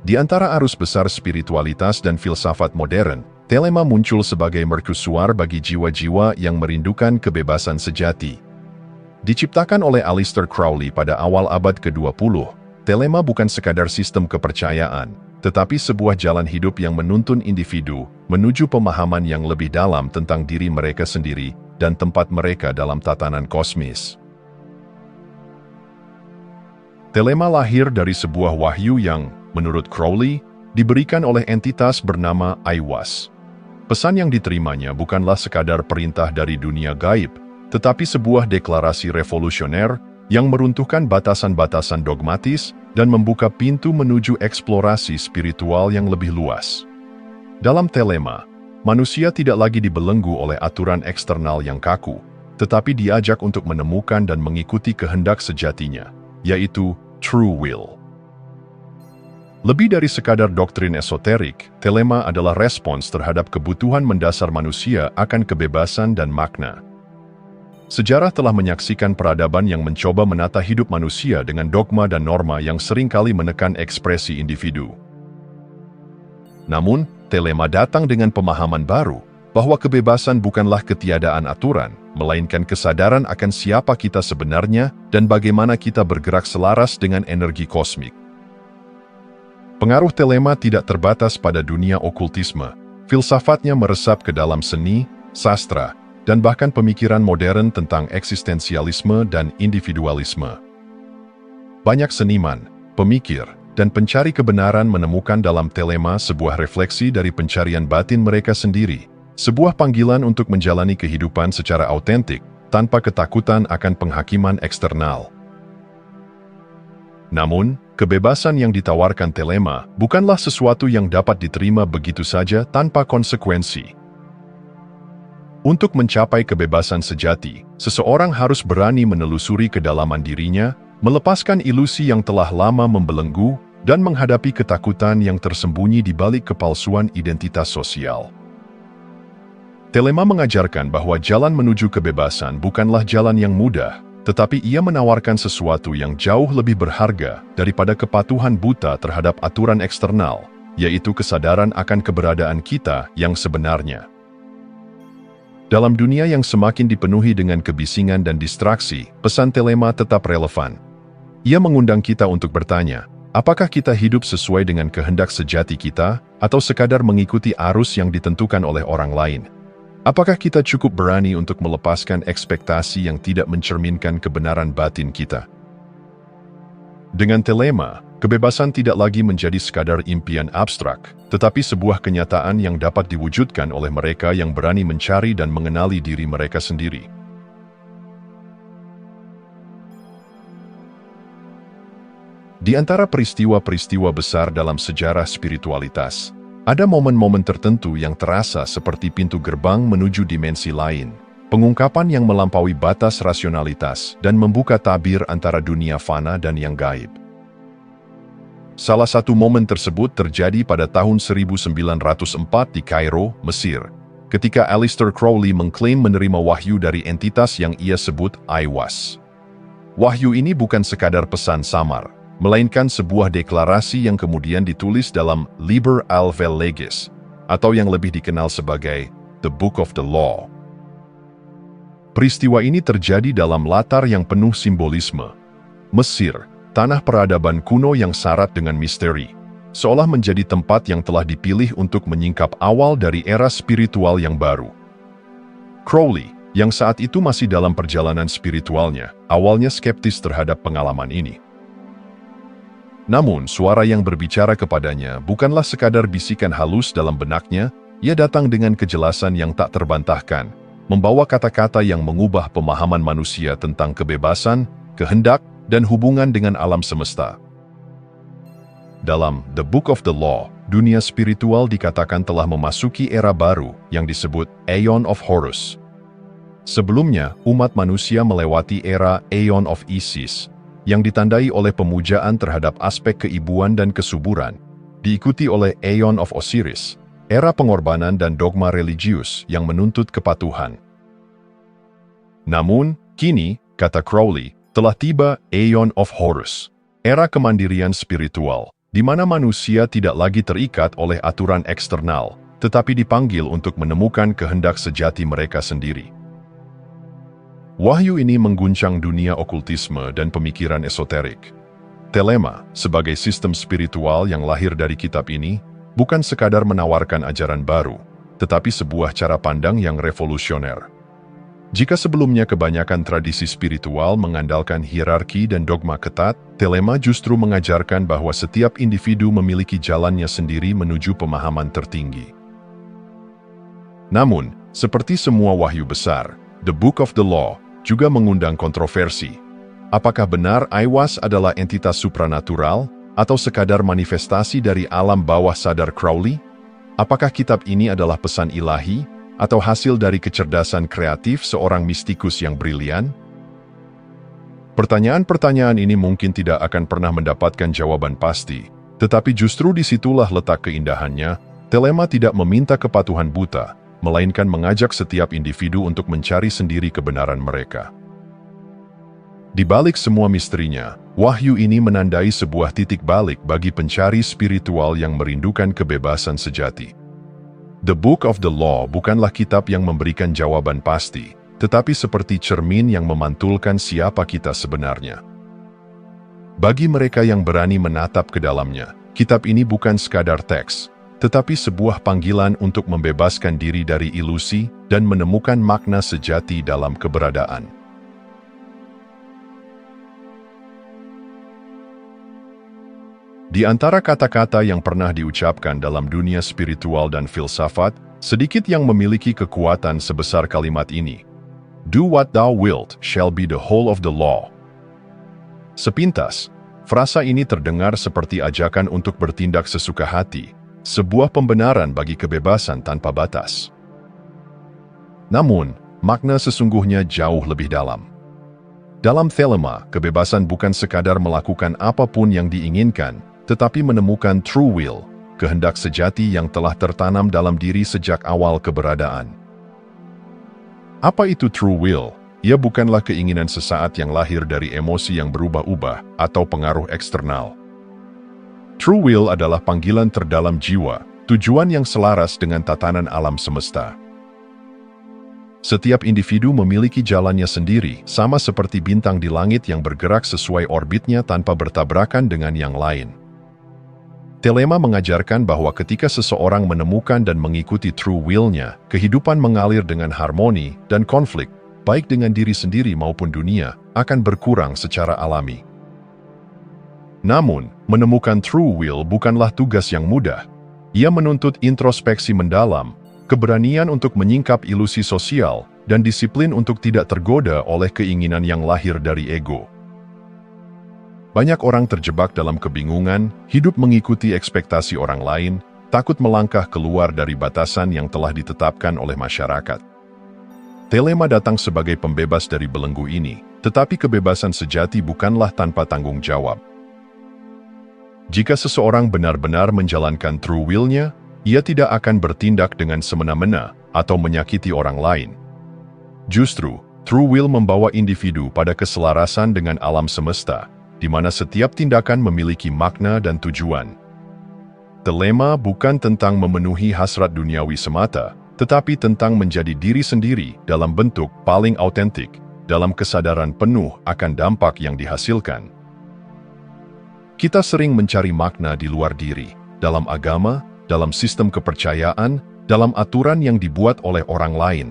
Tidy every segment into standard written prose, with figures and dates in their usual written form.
Di antara arus besar spiritualitas dan filsafat modern, Thelema muncul sebagai mercusuar bagi jiwa-jiwa yang merindukan kebebasan sejati. Diciptakan oleh Aleister Crowley pada awal abad ke-20, Thelema bukan sekadar sistem kepercayaan, tetapi sebuah jalan hidup yang menuntun individu menuju pemahaman yang lebih dalam tentang diri mereka sendiri dan tempat mereka dalam tatanan kosmis. Thelema lahir dari sebuah wahyu yang, menurut Crowley, diberikan oleh entitas bernama Aiwass. Pesan yang diterimanya bukanlah sekadar perintah dari dunia gaib, tetapi sebuah deklarasi revolusioner yang meruntuhkan batasan-batasan dogmatis dan membuka pintu menuju eksplorasi spiritual yang lebih luas. Dalam Thelema, manusia tidak lagi dibelenggu oleh aturan eksternal yang kaku, tetapi diajak untuk menemukan dan mengikuti kehendak sejatinya, yaitu true will. Lebih dari sekadar doktrin esoterik, Thelema adalah respons terhadap kebutuhan mendasar manusia akan kebebasan dan makna. Sejarah telah menyaksikan peradaban yang mencoba menata hidup manusia dengan dogma dan norma yang seringkali menekan ekspresi individu. Namun, Thelema datang dengan pemahaman baru, bahwa kebebasan bukanlah ketiadaan aturan, melainkan kesadaran akan siapa kita sebenarnya dan bagaimana kita bergerak selaras dengan energi kosmik. Pengaruh Thelema tidak terbatas pada dunia okultisme. Filsafatnya meresap ke dalam seni, sastra, dan bahkan pemikiran modern tentang eksistensialisme dan individualisme. Banyak seniman, pemikir, dan pencari kebenaran menemukan dalam Thelema sebuah refleksi dari pencarian batin mereka sendiri, sebuah panggilan untuk menjalani kehidupan secara autentik, tanpa ketakutan akan penghakiman eksternal. Namun, kebebasan yang ditawarkan Thelema bukanlah sesuatu yang dapat diterima begitu saja tanpa konsekuensi. Untuk mencapai kebebasan sejati, seseorang harus berani menelusuri kedalaman dirinya, melepaskan ilusi yang telah lama membelenggu, dan menghadapi ketakutan yang tersembunyi di balik kepalsuan identitas sosial. Thelema mengajarkan bahwa jalan menuju kebebasan bukanlah jalan yang mudah, tetapi ia menawarkan sesuatu yang jauh lebih berharga daripada kepatuhan buta terhadap aturan eksternal, yaitu kesadaran akan keberadaan kita yang sebenarnya. Dalam dunia yang semakin dipenuhi dengan kebisingan dan distraksi, pesan Thelema tetap relevan. Ia mengundang kita untuk bertanya, apakah kita hidup sesuai dengan kehendak sejati kita, atau sekadar mengikuti arus yang ditentukan oleh orang lain? Apakah kita cukup berani untuk melepaskan ekspektasi yang tidak mencerminkan kebenaran batin kita? Dengan Thelema, kebebasan tidak lagi menjadi sekadar impian abstrak, tetapi sebuah kenyataan yang dapat diwujudkan oleh mereka yang berani mencari dan mengenali diri mereka sendiri. Di antara peristiwa-peristiwa besar dalam sejarah spiritualitas, ada momen-momen tertentu yang terasa seperti pintu gerbang menuju dimensi lain, pengungkapan yang melampaui batas rasionalitas dan membuka tabir antara dunia fana dan yang gaib. Salah satu momen tersebut terjadi pada tahun 1904 di Kairo, Mesir, ketika Aleister Crowley mengklaim menerima wahyu dari entitas yang ia sebut Aiwass. Wahyu ini bukan sekadar pesan samar, melainkan sebuah deklarasi yang kemudian ditulis dalam Liber Alve Legis, atau yang lebih dikenal sebagai The Book of the Law. Peristiwa ini terjadi dalam latar yang penuh simbolisme. Mesir, tanah peradaban kuno yang syarat dengan misteri, seolah menjadi tempat yang telah dipilih untuk menyingkap awal dari era spiritual yang baru. Crowley, yang saat itu masih dalam perjalanan spiritualnya, awalnya skeptis terhadap pengalaman ini. Namun, suara yang berbicara kepadanya bukanlah sekadar bisikan halus dalam benaknya, ia datang dengan kejelasan yang tak terbantahkan, membawa kata-kata yang mengubah pemahaman manusia tentang kebebasan, kehendak, dan hubungan dengan alam semesta. Dalam The Book of the Law, dunia spiritual dikatakan telah memasuki era baru yang disebut Aeon of Horus. Sebelumnya, umat manusia melewati era Aeon of Isis, yang ditandai oleh pemujaan terhadap aspek keibuan dan kesuburan, diikuti oleh Aeon of Osiris, era pengorbanan dan dogma religius yang menuntut kepatuhan. Namun, kini, kata Crowley, telah tiba Aeon of Horus, era kemandirian spiritual, di mana manusia tidak lagi terikat oleh aturan eksternal, tetapi dipanggil untuk menemukan kehendak sejati mereka sendiri. Wahyu ini mengguncang dunia okultisme dan pemikiran esoterik. Telema, sebagai sistem spiritual yang lahir dari kitab ini, bukan sekadar menawarkan ajaran baru, tetapi sebuah cara pandang yang revolusioner. Jika sebelumnya kebanyakan tradisi spiritual mengandalkan hierarki dan dogma ketat, Telema justru mengajarkan bahwa setiap individu memiliki jalannya sendiri menuju pemahaman tertinggi. Namun, seperti semua wahyu besar, The Book of the Law juga mengundang kontroversi. Apakah benar Aiwass adalah entitas supranatural atau sekadar manifestasi dari alam bawah sadar Crowley? Apakah kitab ini adalah pesan ilahi atau hasil dari kecerdasan kreatif seorang mistikus yang brilian? Pertanyaan-pertanyaan ini mungkin tidak akan pernah mendapatkan jawaban pasti, tetapi justru disitulah letak keindahannya. Telema tidak meminta kepatuhan buta, melainkan mengajak setiap individu untuk mencari sendiri kebenaran mereka. Di balik semua misterinya, wahyu ini menandai sebuah titik balik bagi pencari spiritual yang merindukan kebebasan sejati. The Book of the Law bukanlah kitab yang memberikan jawaban pasti, tetapi seperti cermin yang memantulkan siapa kita sebenarnya. Bagi mereka yang berani menatap ke dalamnya, kitab ini bukan sekadar teks, tetapi sebuah panggilan untuk membebaskan diri dari ilusi dan menemukan makna sejati dalam keberadaan. Di antara kata-kata yang pernah diucapkan dalam dunia spiritual dan filsafat, sedikit yang memiliki kekuatan sebesar kalimat ini. Do what thou wilt shall be the whole of the law. Sepintas, frasa ini terdengar seperti ajakan untuk bertindak sesuka hati, sebuah pembenaran bagi kebebasan tanpa batas. Namun, makna sesungguhnya jauh lebih dalam. Dalam Telema, kebebasan bukan sekadar melakukan apapun yang diinginkan, tetapi menemukan true will, kehendak sejati yang telah tertanam dalam diri sejak awal keberadaan. Apa itu true will? Ia bukanlah keinginan sesaat yang lahir dari emosi yang berubah-ubah atau pengaruh eksternal. True will adalah panggilan terdalam jiwa, tujuan yang selaras dengan tatanan alam semesta. Setiap individu memiliki jalannya sendiri, sama seperti bintang di langit yang bergerak sesuai orbitnya tanpa bertabrakan dengan yang lain. Telema mengajarkan bahwa ketika seseorang menemukan dan mengikuti true will-nya, kehidupan mengalir dengan harmoni dan konflik, baik dengan diri sendiri maupun dunia, akan berkurang secara alami. Namun, menemukan true will bukanlah tugas yang mudah. Ia menuntut introspeksi mendalam, keberanian untuk menyingkap ilusi sosial, dan disiplin untuk tidak tergoda oleh keinginan yang lahir dari ego. Banyak orang terjebak dalam kebingungan, hidup mengikuti ekspektasi orang lain, takut melangkah keluar dari batasan yang telah ditetapkan oleh masyarakat. Telema datang sebagai pembebas dari belenggu ini, tetapi kebebasan sejati bukanlah tanpa tanggung jawab. Jika seseorang benar-benar menjalankan true will-nya, ia tidak akan bertindak dengan semena-mena atau menyakiti orang lain. Justru, true will membawa individu pada keselarasan dengan alam semesta, di mana setiap tindakan memiliki makna dan tujuan. Telema bukan tentang memenuhi hasrat duniawi semata, tetapi tentang menjadi diri sendiri dalam bentuk paling autentik, dalam kesadaran penuh akan dampak yang dihasilkan. Kita sering mencari makna di luar diri, dalam agama, dalam sistem kepercayaan, dalam aturan yang dibuat oleh orang lain.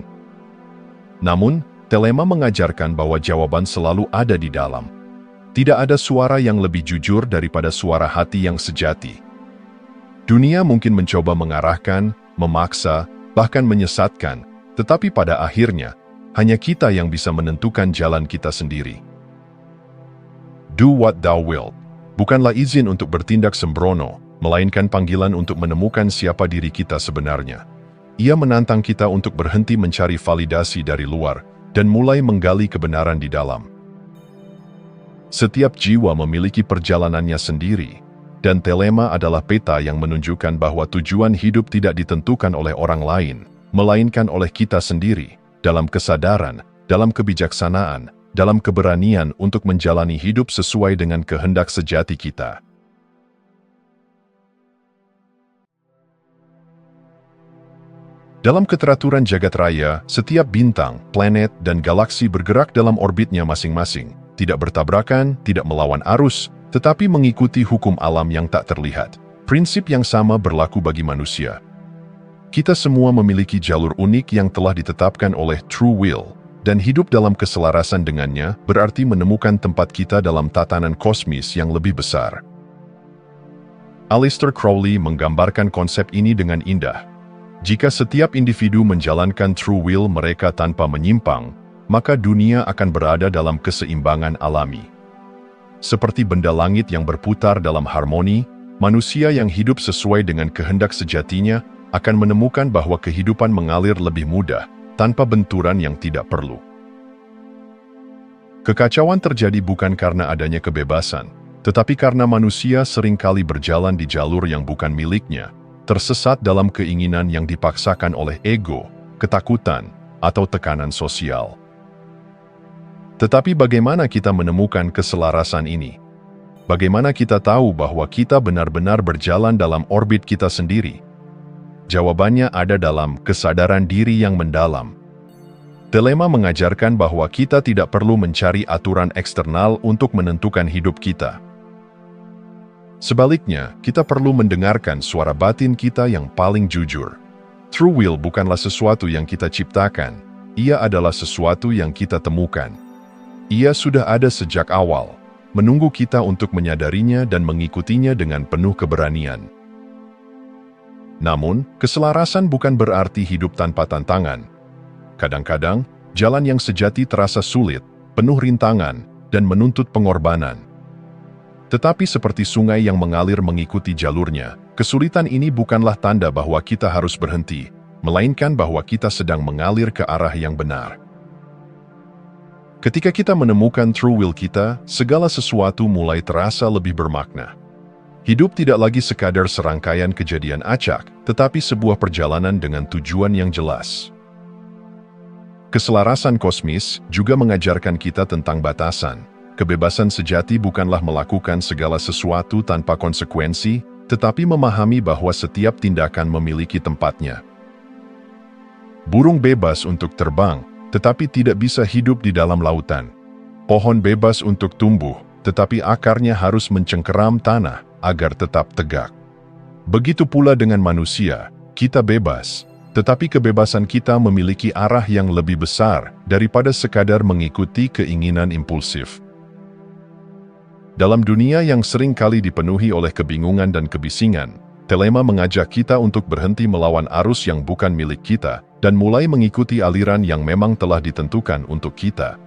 Namun, Telema mengajarkan bahwa jawaban selalu ada di dalam. Tidak ada suara yang lebih jujur daripada suara hati yang sejati. Dunia mungkin mencoba mengarahkan, memaksa, bahkan menyesatkan, tetapi pada akhirnya, hanya kita yang bisa menentukan jalan kita sendiri. Do what thou wilt bukanlah izin untuk bertindak sembrono, melainkan panggilan untuk menemukan siapa diri kita sebenarnya. Ia menantang kita untuk berhenti mencari validasi dari luar dan mulai menggali kebenaran di dalam. Setiap jiwa memiliki perjalanannya sendiri, dan Telema adalah peta yang menunjukkan bahwa tujuan hidup tidak ditentukan oleh orang lain, melainkan oleh kita sendiri, dalam kesadaran, dalam kebijaksanaan, dalam keberanian untuk menjalani hidup sesuai dengan kehendak sejati kita. Dalam keteraturan jagat raya, setiap bintang, planet, dan galaksi bergerak dalam orbitnya masing-masing, tidak bertabrakan, tidak melawan arus, tetapi mengikuti hukum alam yang tak terlihat. Prinsip yang sama berlaku bagi manusia. Kita semua memiliki jalur unik yang telah ditetapkan oleh True Will, dan hidup dalam keselarasan dengannya berarti menemukan tempat kita dalam tatanan kosmis yang lebih besar. Aleister Crowley menggambarkan konsep ini dengan indah. Jika setiap individu menjalankan true will mereka tanpa menyimpang, maka dunia akan berada dalam keseimbangan alami. Seperti benda langit yang berputar dalam harmoni, manusia yang hidup sesuai dengan kehendak sejatinya akan menemukan bahwa kehidupan mengalir lebih mudah, tanpa benturan yang tidak perlu. Kekacauan terjadi bukan karena adanya kebebasan, tetapi karena manusia seringkali berjalan di jalur yang bukan miliknya, tersesat dalam keinginan yang dipaksakan oleh ego, ketakutan, atau tekanan sosial. Tetapi bagaimana kita menemukan keselarasan ini? Bagaimana kita tahu bahwa kita benar-benar berjalan dalam orbit kita sendiri? Jawabannya ada dalam kesadaran diri yang mendalam. Telema mengajarkan bahwa kita tidak perlu mencari aturan eksternal untuk menentukan hidup kita. Sebaliknya, kita perlu mendengarkan suara batin kita yang paling jujur. True will bukanlah sesuatu yang kita ciptakan, ia adalah sesuatu yang kita temukan. Ia sudah ada sejak awal, menunggu kita untuk menyadarinya dan mengikutinya dengan penuh keberanian. Namun, keselarasan bukan berarti hidup tanpa tantangan. Kadang-kadang, jalan yang sejati terasa sulit, penuh rintangan, dan menuntut pengorbanan. Tetapi seperti sungai yang mengalir mengikuti jalurnya, kesulitan ini bukanlah tanda bahwa kita harus berhenti, melainkan bahwa kita sedang mengalir ke arah yang benar. Ketika kita menemukan true will kita, segala sesuatu mulai terasa lebih bermakna. Hidup tidak lagi sekadar serangkaian kejadian acak, tetapi sebuah perjalanan dengan tujuan yang jelas. Keselarasan kosmis juga mengajarkan kita tentang batasan. Kebebasan sejati bukanlah melakukan segala sesuatu tanpa konsekuensi, tetapi memahami bahwa setiap tindakan memiliki tempatnya. Burung bebas untuk terbang, tetapi tidak bisa hidup di dalam lautan. Pohon bebas untuk tumbuh, tetapi akarnya harus mencengkeram tanah agar tetap tegak. Begitu pula dengan manusia, kita bebas, tetapi kebebasan kita memiliki arah yang lebih besar daripada sekadar mengikuti keinginan impulsif. Dalam dunia yang sering kali dipenuhi oleh kebingungan dan kebisingan, Telema mengajak kita untuk berhenti melawan arus yang bukan milik kita dan mulai mengikuti aliran yang memang telah ditentukan untuk kita.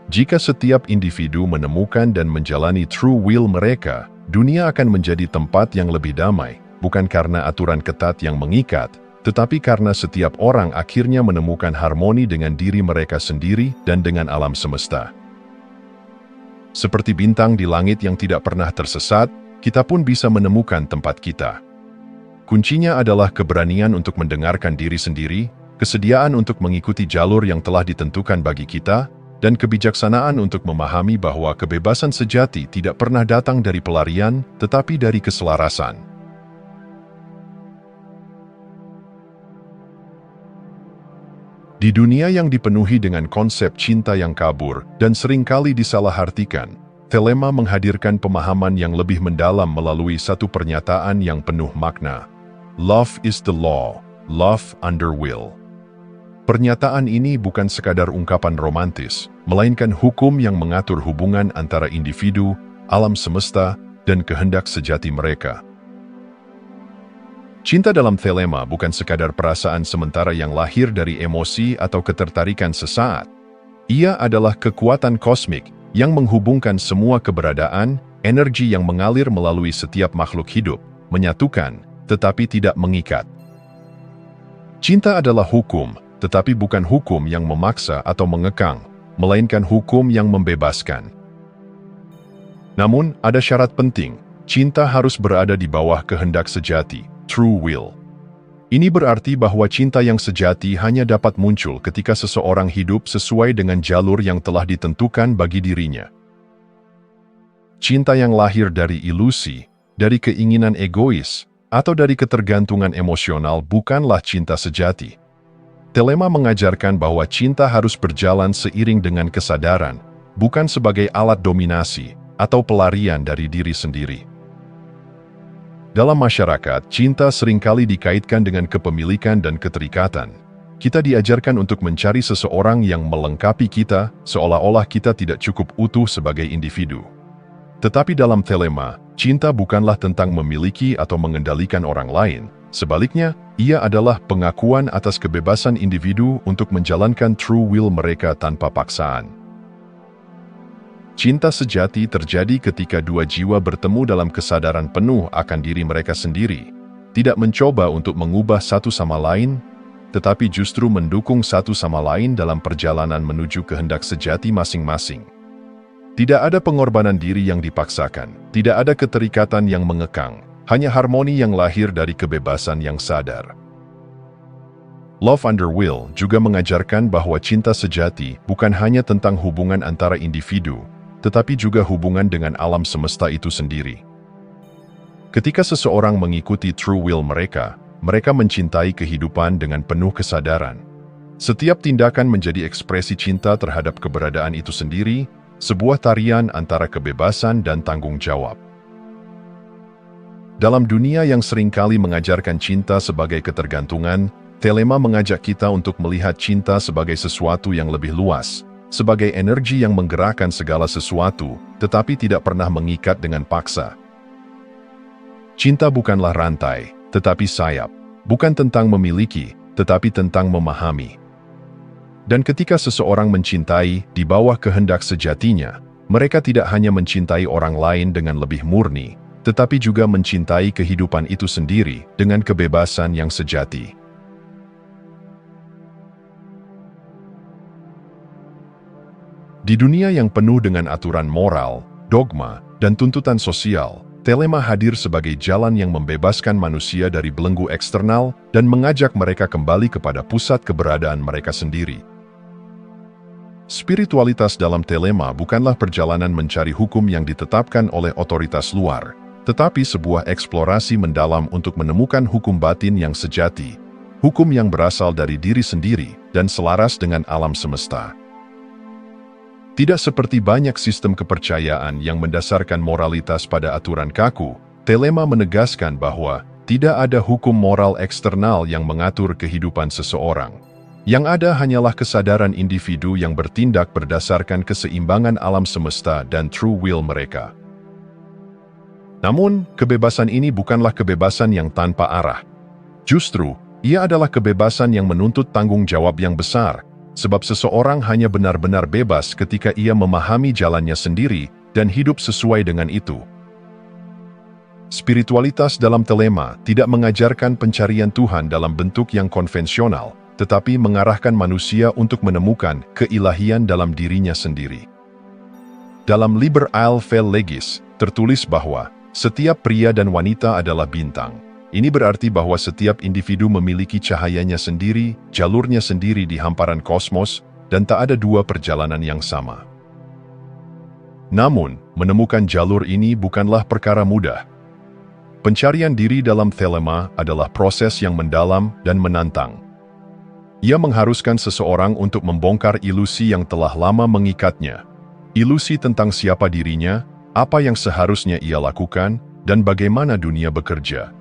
Jika setiap individu menemukan dan menjalani true will mereka, dunia akan menjadi tempat yang lebih damai, bukan karena aturan ketat yang mengikat, tetapi karena setiap orang akhirnya menemukan harmoni dengan diri mereka sendiri dan dengan alam semesta. Seperti bintang di langit yang tidak pernah tersesat, kita pun bisa menemukan tempat kita. Kuncinya adalah keberanian untuk mendengarkan diri sendiri, kesediaan untuk mengikuti jalur yang telah ditentukan bagi kita, dan kebijaksanaan untuk memahami bahwa kebebasan sejati tidak pernah datang dari pelarian, tetapi dari keselarasan. Di dunia yang dipenuhi dengan konsep cinta yang kabur dan seringkali disalahartikan, Telema menghadirkan pemahaman yang lebih mendalam melalui satu pernyataan yang penuh makna. Love is the law, love under will. Pernyataan ini bukan sekadar ungkapan romantis, melainkan hukum yang mengatur hubungan antara individu, alam semesta, dan kehendak sejati mereka. Cinta dalam Telema bukan sekadar perasaan sementara yang lahir dari emosi atau ketertarikan sesaat. Ia adalah kekuatan kosmik yang menghubungkan semua keberadaan, energi yang mengalir melalui setiap makhluk hidup, menyatukan, tetapi tidak mengikat. Cinta adalah hukum, tetapi bukan hukum yang memaksa atau mengekang, melainkan hukum yang membebaskan. Namun, ada syarat penting, cinta harus berada di bawah kehendak sejati. True will. Ini berarti bahwa cinta yang sejati hanya dapat muncul ketika seseorang hidup sesuai dengan jalur yang telah ditentukan bagi dirinya. Cinta yang lahir dari ilusi, dari keinginan egois, atau dari ketergantungan emosional bukanlah cinta sejati. Telema mengajarkan bahwa cinta harus berjalan seiring dengan kesadaran, bukan sebagai alat dominasi atau pelarian dari diri sendiri. Dalam masyarakat, cinta seringkali dikaitkan dengan kepemilikan dan keterikatan. Kita diajarkan untuk mencari seseorang yang melengkapi kita, seolah-olah kita tidak cukup utuh sebagai individu. Tetapi dalam telema, cinta bukanlah tentang memiliki atau mengendalikan orang lain. Sebaliknya, ia adalah pengakuan atas kebebasan individu untuk menjalankan true will mereka tanpa paksaan. Cinta sejati terjadi ketika dua jiwa bertemu dalam kesadaran penuh akan diri mereka sendiri, tidak mencoba untuk mengubah satu sama lain, tetapi justru mendukung satu sama lain dalam perjalanan menuju kehendak sejati masing-masing. Tidak ada pengorbanan diri yang dipaksakan, tidak ada keterikatan yang mengekang, hanya harmoni yang lahir dari kebebasan yang sadar. Love Under Will juga mengajarkan bahwa cinta sejati bukan hanya tentang hubungan antara individu, tetapi juga hubungan dengan alam semesta itu sendiri. Ketika seseorang mengikuti true will mereka, mereka mencintai kehidupan dengan penuh kesadaran. Setiap tindakan menjadi ekspresi cinta terhadap keberadaan itu sendiri, sebuah tarian antara kebebasan dan tanggung jawab. Dalam dunia yang seringkali mengajarkan cinta sebagai ketergantungan, telema mengajak kita untuk melihat cinta sebagai sesuatu yang lebih luas, sebagai energi yang menggerakkan segala sesuatu, tetapi tidak pernah mengikat dengan paksa. Cinta bukanlah rantai, tetapi sayap. Bukan tentang memiliki, tetapi tentang memahami. Dan ketika seseorang mencintai di bawah kehendak sejatinya, mereka tidak hanya mencintai orang lain dengan lebih murni, tetapi juga mencintai kehidupan itu sendiri dengan kebebasan yang sejati. Di dunia yang penuh dengan aturan moral, dogma, dan tuntutan sosial, telema hadir sebagai jalan yang membebaskan manusia dari belenggu eksternal dan mengajak mereka kembali kepada pusat keberadaan mereka sendiri. Spiritualitas dalam telema bukanlah perjalanan mencari hukum yang ditetapkan oleh otoritas luar, tetapi sebuah eksplorasi mendalam untuk menemukan hukum batin yang sejati, hukum yang berasal dari diri sendiri dan selaras dengan alam semesta. Tidak seperti banyak sistem kepercayaan yang mendasarkan moralitas pada aturan kaku, telema menegaskan bahwa tidak ada hukum moral eksternal yang mengatur kehidupan seseorang. Yang ada hanyalah kesadaran individu yang bertindak berdasarkan keseimbangan alam semesta dan true will mereka. Namun, kebebasan ini bukanlah kebebasan yang tanpa arah. Justru, ia adalah kebebasan yang menuntut tanggung jawab yang besar, sebab seseorang hanya benar-benar bebas ketika ia memahami jalannya sendiri dan hidup sesuai dengan itu. Spiritualitas dalam telema tidak mengajarkan pencarian Tuhan dalam bentuk yang konvensional, tetapi mengarahkan manusia untuk menemukan keilahian dalam dirinya sendiri. Dalam Liber Vel Legis, tertulis bahwa setiap pria dan wanita adalah bintang. Ini berarti bahwa setiap individu memiliki cahayanya sendiri, jalurnya sendiri di hamparan kosmos, dan tak ada dua perjalanan yang sama. Namun, menemukan jalur ini bukanlah perkara mudah. Pencarian diri dalam telema adalah proses yang mendalam dan menantang. Ia mengharuskan seseorang untuk membongkar ilusi yang telah lama mengikatnya. Ilusi tentang siapa dirinya, apa yang seharusnya ia lakukan, dan bagaimana dunia bekerja.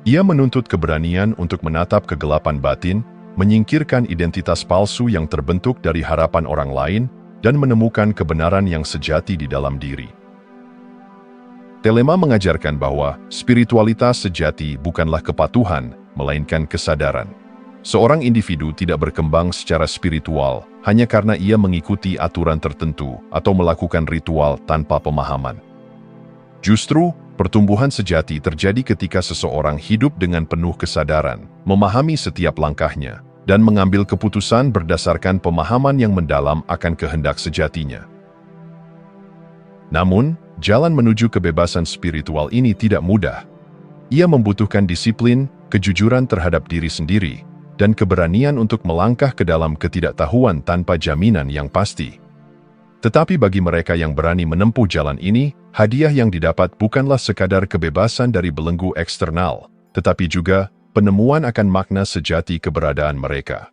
Ia menuntut keberanian untuk menatap kegelapan batin, menyingkirkan identitas palsu yang terbentuk dari harapan orang lain, dan menemukan kebenaran yang sejati di dalam diri. Telema mengajarkan bahwa spiritualitas sejati bukanlah kepatuhan, melainkan kesadaran. Seorang individu tidak berkembang secara spiritual hanya karena ia mengikuti aturan tertentu atau melakukan ritual tanpa pemahaman. Justru, pertumbuhan sejati terjadi ketika seseorang hidup dengan penuh kesadaran, memahami setiap langkahnya, dan mengambil keputusan berdasarkan pemahaman yang mendalam akan kehendak sejatinya. Namun, jalan menuju kebebasan spiritual ini tidak mudah. Ia membutuhkan disiplin, kejujuran terhadap diri sendiri, dan keberanian untuk melangkah ke dalam ketidaktahuan tanpa jaminan yang pasti. Tetapi bagi mereka yang berani menempuh jalan ini, hadiah yang didapat bukanlah sekadar kebebasan dari belenggu eksternal, tetapi juga penemuan akan makna sejati keberadaan mereka.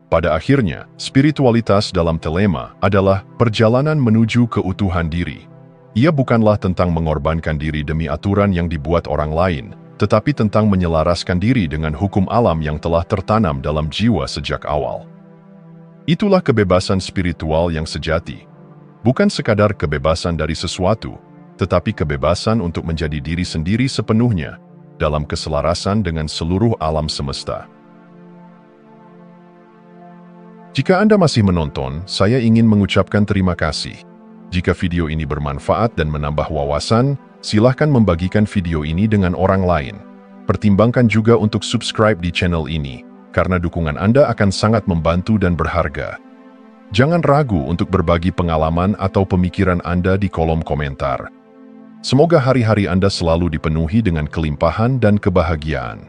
Pada akhirnya, spiritualitas dalam Thelema adalah perjalanan menuju keutuhan diri. Ia bukanlah tentang mengorbankan diri demi aturan yang dibuat orang lain, tetapi tentang menyelaraskan diri dengan hukum alam yang telah tertanam dalam jiwa sejak awal. Itulah kebebasan spiritual yang sejati. Bukan sekadar kebebasan dari sesuatu, tetapi kebebasan untuk menjadi diri sendiri sepenuhnya, dalam keselarasan dengan seluruh alam semesta. Jika Anda masih menonton, saya ingin mengucapkan terima kasih. Jika video ini bermanfaat dan menambah wawasan, silahkan membagikan video ini dengan orang lain. Pertimbangkan juga untuk subscribe di channel ini, karena dukungan Anda akan sangat membantu dan berharga. Jangan ragu untuk berbagi pengalaman atau pemikiran Anda di kolom komentar. Semoga hari-hari Anda selalu dipenuhi dengan kelimpahan dan kebahagiaan.